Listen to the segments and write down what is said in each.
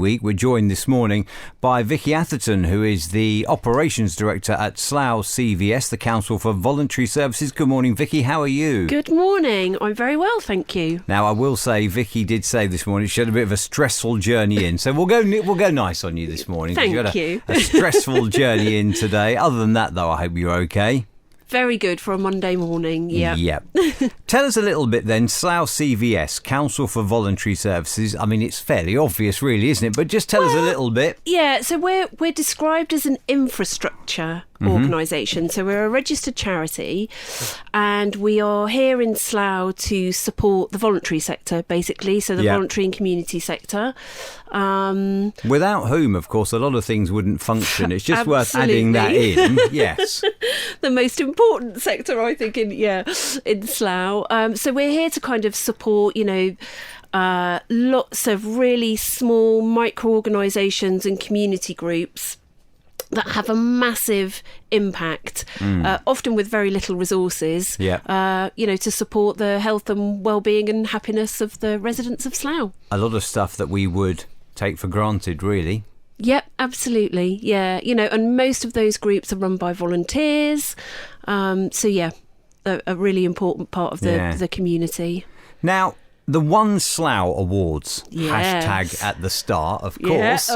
Week. We're joined this morning by Vicky Atherton, who is the Operations Director at Slough CVS, the Council for Voluntary Services. Good morning, Vicky. How are you? Good morning. I'm very well, thank you. Now, I will say, Vicky did say this morning she had a bit of a stressful journey in, so we'll go nice on you this morning. Thank you. Had you. a stressful journey in today. Other than that, though, I hope you're okay. Very good for a Monday morning, yeah. Yep. Tell us a little bit then, Slough CVS, Council for Voluntary Services. I mean, it's fairly obvious, really, isn't it? But just tell us a little bit. Yeah, so we're described as an infrastructure organisation. So we're a registered charity and we are here in Slough to support the voluntary sector, basically, so the voluntary and community sector. Without whom, of course, a lot of things wouldn't function. It's just worth adding that in. Yes. The most important sector, I think, in Slough. So we're here to kind of support, lots of really small micro-organisations and community groups that have a massive impact, often with very little resources, to support the health and well-being and happiness of the residents of Slough. A lot of stuff that we would take for granted, really. Yep, absolutely. Yeah, and most of those groups are run by volunteers. A really important part of the community. Now, the One Slough Awards, hashtag at the start, of course.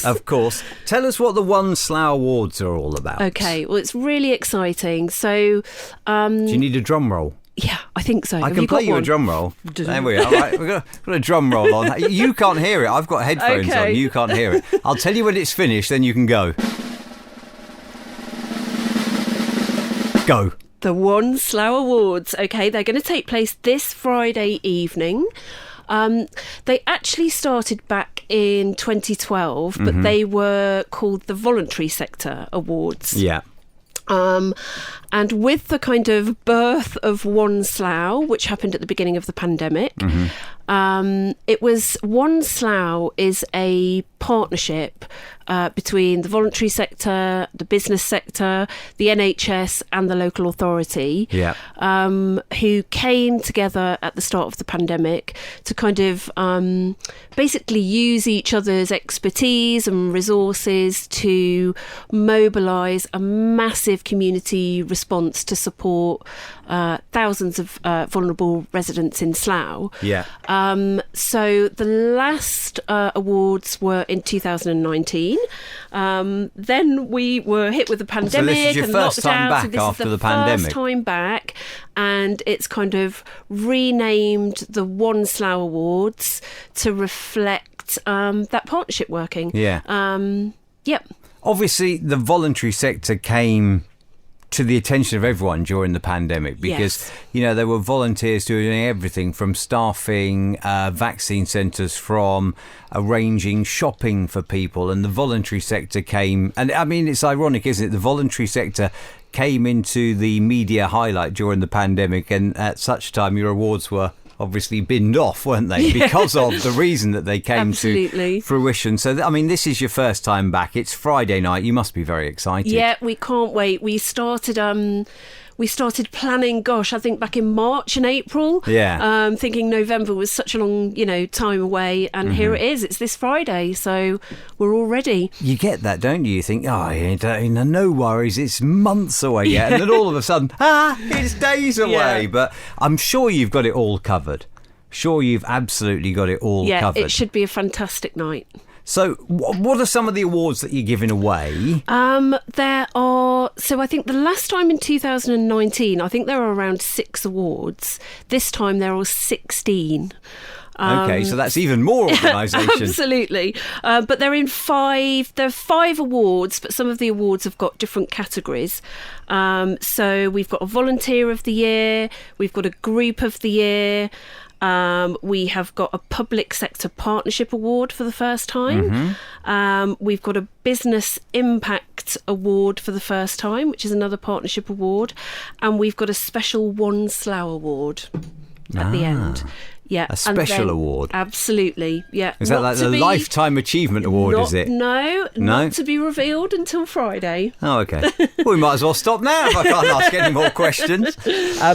Of course. Tell us what the One Slough Awards are all about. Okay, well, it's really exciting. So, do you need a drum roll? Yeah, I think so. I can play you a drum roll. There we are. Right, we've got a drum roll on. You can't hear it. I've got headphones on. You can't hear it. I'll tell you when it's finished, then you can go. Go. The One Slough Awards. Okay, they're going to take place this Friday evening. They actually started back in 2012, but they were called the Voluntary Sector Awards. Yeah. And with the kind of birth of One Slough, which happened at the beginning of the pandemic, it was One Slough is a partnership between the voluntary sector, the business sector, the NHS and the local authority, who came together at the start of the pandemic to kind of basically use each other's expertise and resources to mobilise a massive community response to support thousands of vulnerable residents in Slough. So the last awards were in 2019. Then we were hit with the pandemic. So this is your first time back after the pandemic? First time back, and it's kind of renamed the One Slough Awards to reflect that partnership working. Obviously, the voluntary sector came to the attention of everyone during the pandemic because, there were volunteers doing everything from staffing vaccine centres, from arranging shopping for people, and the voluntary sector came. And I mean, it's ironic, isn't it? The voluntary sector came into the media highlight during the pandemic, and at such time your awards were obviously binned off, weren't they? Because of the reason that they came to fruition. So, this is your first time back. It's Friday night. You must be very excited. Yeah, we can't wait. We started planning, I think back in March and April. Thinking November was such a long, time away. And here it is. It's this Friday. So we're all ready. You get that, don't you? You think, no worries. It's months away yet. And then all of a sudden, it's days away. But I'm sure you've got it all covered. Sure, you've absolutely got it all covered. Yeah, it should be a fantastic night. So what are some of the awards that you're giving away? There are... So I think the last time in 2019, I think there were around 6 awards. This time there are 16. Okay, so that's even more organisation. Absolutely. But they're in 5... There are 5 awards, but some of the awards have got different categories. So we've got a Volunteer of the Year, we've got a Group of the Year, we have got a Public Sector Partnership Award for the first time. We've got a Business Impact Award for the first time, which is another partnership award. And we've got a special One Slough Award at the end. Yeah, a special award. Absolutely, yeah. Is that like the Lifetime Achievement Award, is it? No, not to be revealed until Friday. Oh, okay. Well, we might as well stop now if I can't ask any more questions.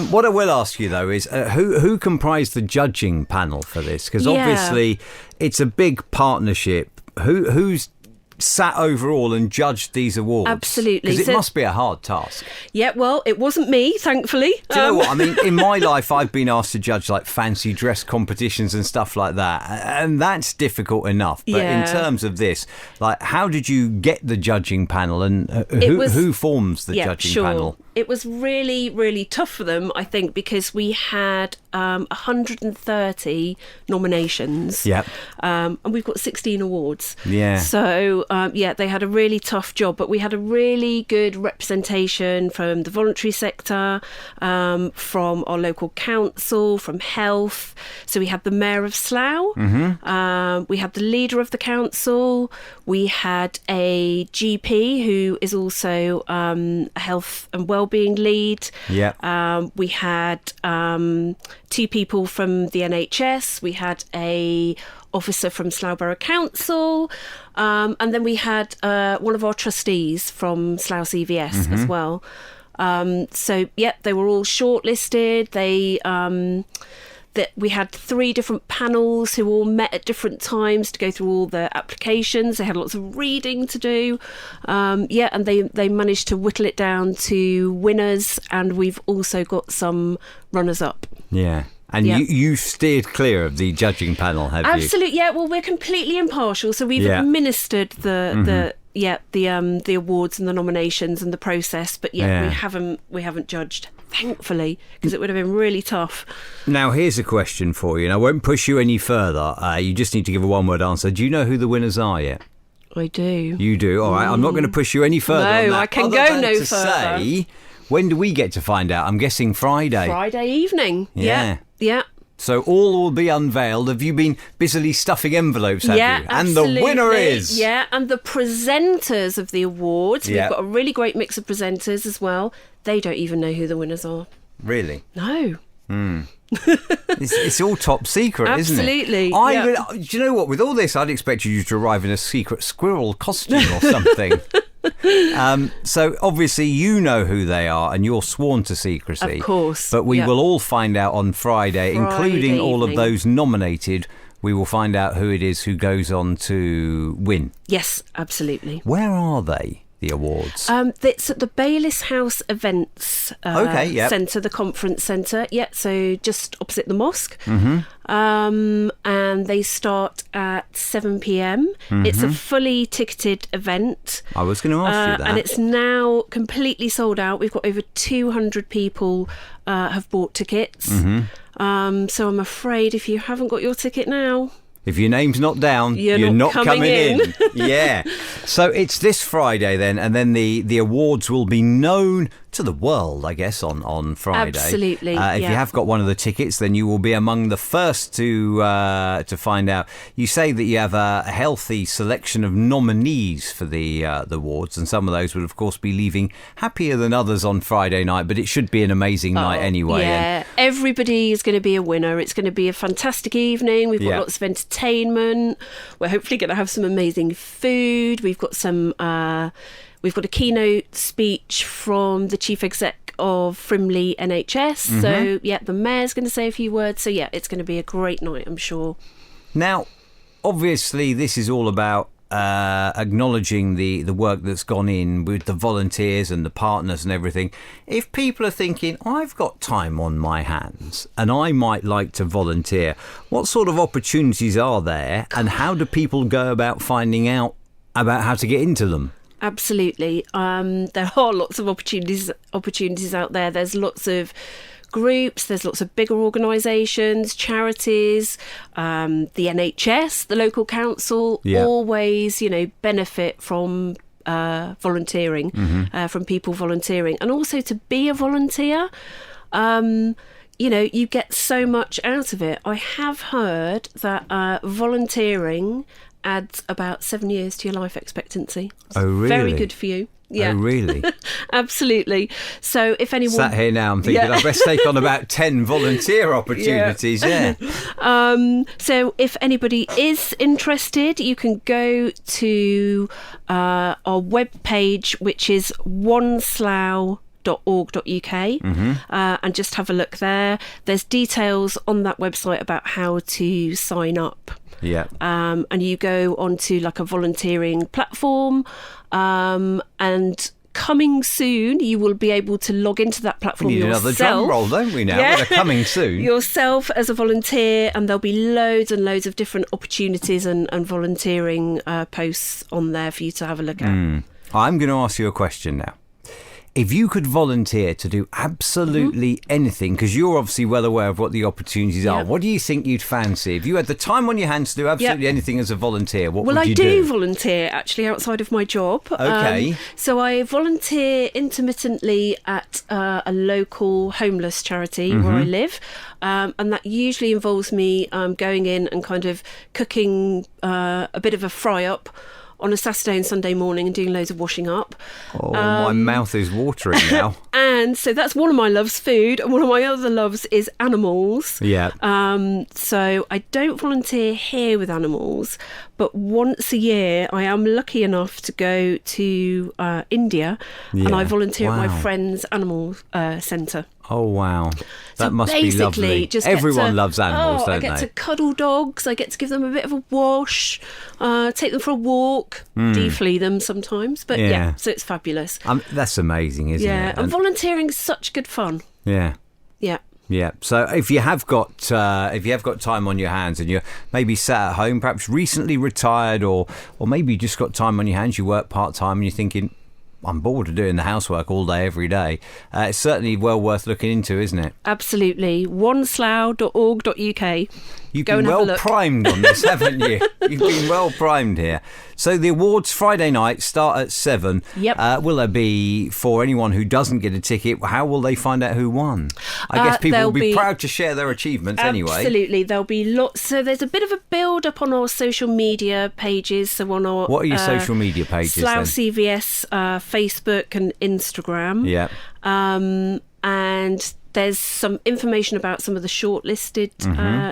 What I will ask you, though, is who comprised the judging panel for this? Because obviously it's a big partnership who's sat overall and judged these awards? Absolutely. Because it must be a hard task. Yeah, well, it wasn't me, thankfully. Do you know what? I mean, in my life, I've been asked to judge like fancy dress competitions and stuff like that. And that's difficult enough. But in terms of this, like, how did you get the judging panel and who forms the judging panel? It was really, really tough for them, I think, because we had 130 nominations. Yep. And we've got 16 awards. Yeah. So, they had a really tough job, but we had a really good representation from the voluntary sector, from our local council, from health. So we had the Mayor of Slough, we had the leader of the council, we had a GP who is also a health and wellbeing lead. Yeah. We had 2 people from the NHS. We had a officer from Slough Borough Council, and then we had one of our trustees from Slough CVS as well. They were all shortlisted. We had 3 different panels who all met at different times to go through all the applications. They had lots of reading to do. And they managed to whittle it down to winners, and we've also got some runners-up. Yeah. And you steered clear of the judging panel, have you? Absolutely, yeah. Well, we're completely impartial, so we've administered the awards and the nominations and the process, but we haven't judged, thankfully, because it would have been really tough. Now, here's a question for you, and I won't push you any further. You just need to give a one-word answer. Do you know who the winners are yet? I do. You do? All right, I'm not going to push you any further on that. No, I can go no further. Say, when do we get to find out? I'm guessing Friday. Friday evening. Yeah. So all will be unveiled. Have you been busily stuffing envelopes, have you? Absolutely. And the winner is... Yeah, and the presenters of the awards, we've got a really great mix of presenters as well. They don't even know who the winners are. Really? No. It's all top secret, isn't it? Absolutely. Do you know what? With all this, I'd expect you to arrive in a secret squirrel costume or something. So obviously you know who they are and you're sworn to secrecy. Of course. But we will all find out on Friday, including all of those nominated. We will find out who it is who goes on to win. Yes, absolutely. Where are they, the awards? It's at the Bayliss House Events Centre, the conference centre. Yeah, so just opposite the mosque. And they start at 7 p.m. It's a fully ticketed event. I was going to ask you that. And it's now completely sold out. We've got over 200 people have bought tickets. So I'm afraid if you haven't got your ticket now... If your name's not down, you're not coming in. Yeah. So it's this Friday then, and then the awards will be known to the world, I guess, on Friday. Absolutely. If you have got one of the tickets, then you will be among the first to find out. You say that you have a healthy selection of nominees for the awards, and some of those would, of course, be leaving happier than others on Friday night, but it should be an amazing night anyway. Yeah, everybody is going to be a winner. It's going to be a fantastic evening. We've got lots of entertainment. We're hopefully going to have some amazing food. We've got We've got a keynote speech from the Chief Exec of Frimley NHS. So, the Mayor's going to say a few words. So, it's going to be a great night, I'm sure. Now, obviously, this is all about acknowledging the work that's gone in with the volunteers and the partners and everything. If people are thinking, I've got time on my hands and I might like to volunteer, what sort of opportunities are there and how do people go about finding out about how to get into them? Absolutely. There are lots of opportunities out there. There's lots of groups, there's lots of bigger organisations, charities, the NHS, the local council, always, benefit from volunteering, from people volunteering. And also to be a volunteer, you get so much out of it. I have heard that volunteering adds about 7 years to your life expectancy. Oh, really? Very good for you. Yeah. Oh, really? Absolutely. So if anyone... Sat here now, I'm thinking I best take on about 10 volunteer opportunities, So if anybody is interested, you can go to our webpage, which is oneslough.org.uk, and just have a look there. There's details on that website about how to sign up. Yeah. And you go onto like a volunteering platform, and coming soon, you will be able to log into that platform We need yourself. another drum roll, don't we now? Yeah. We're coming soon. Yourself as a volunteer, and there'll be loads and loads of different opportunities and volunteering posts on there for you to have a look at. I'm going to ask you a question now. If you could volunteer to do absolutely anything, because you're obviously well aware of what the opportunities are, what do you think you'd fancy? If you had the time on your hands to do absolutely anything as a volunteer, what would you do? Well, I do volunteer actually outside of my job. Okay. So I volunteer intermittently at a local homeless charity where I live. And that usually involves me going in and kind of cooking a bit of a fry-up on a Saturday and Sunday morning and doing loads of washing up. Oh, my mouth is watering now. And so that's one of my loves, food, and one of my other loves is animals. Yeah. So I don't volunteer here with animals, but once a year I am lucky enough to go to India, and I volunteer at my friend's animal centre. Oh, wow. That So must be lovely. Just Everyone loves animals, don't I get they? to cuddle dogs. I get to give them a bit of a wash, take them for a walk, deflea them sometimes. But so it's fabulous. That's amazing, isn't it? Yeah, and volunteering is such good fun. Yeah. Yeah. Yeah. So if you have got time on your hands and you're maybe sat at home, perhaps recently retired, or maybe you just got time on your hands, you work part time, and you're thinking, I'm bored of doing the housework all day, every day. It's certainly well worth looking into, isn't it? Absolutely. OneSlough.org.uk. You've been well primed on this, haven't you? You've been well primed here. So the awards Friday night start at 7. Yep. Will there be, for anyone who doesn't get a ticket, how will they find out who won? I guess people will be proud to share their achievements anyway. Absolutely. There'll be lots. So there's a bit of a build up on our social media pages. So on our What are your social media pages Slough then? CVS, Facebook and Instagram. Yeah. And there's some information about some of the shortlisted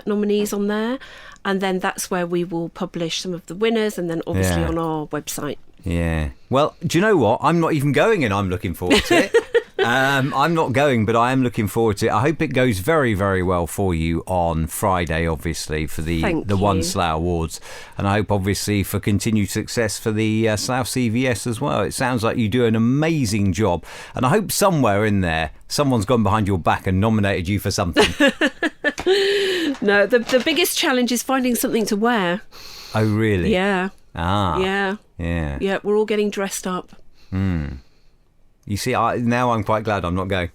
nominees on there. And then that's where we will publish some of the winners, and then obviously on our website. Yeah. Well, do you know what? I'm not even going, and I'm looking forward to it. I'm not going, but I am looking forward to it. I hope it goes very, very well for you on Friday, obviously, for the One Slough Awards. And I hope, obviously, for continued success for the Slough CVS as well. It sounds like you do an amazing job. And I hope somewhere in there, someone's gone behind your back and nominated you for something. No, the biggest challenge is finding something to wear. Oh, really? Yeah. Ah. Yeah. Yeah. Yeah, we're all getting dressed up. You see, now I'm quite glad I'm not going.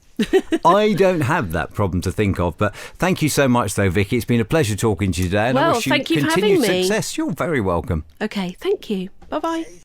I don't have that problem to think of. But thank you so much, though, Vicky. It's been a pleasure talking to you today. And I wish you thank you for continued having me. success. You're very welcome. Okay, thank you. Bye-bye.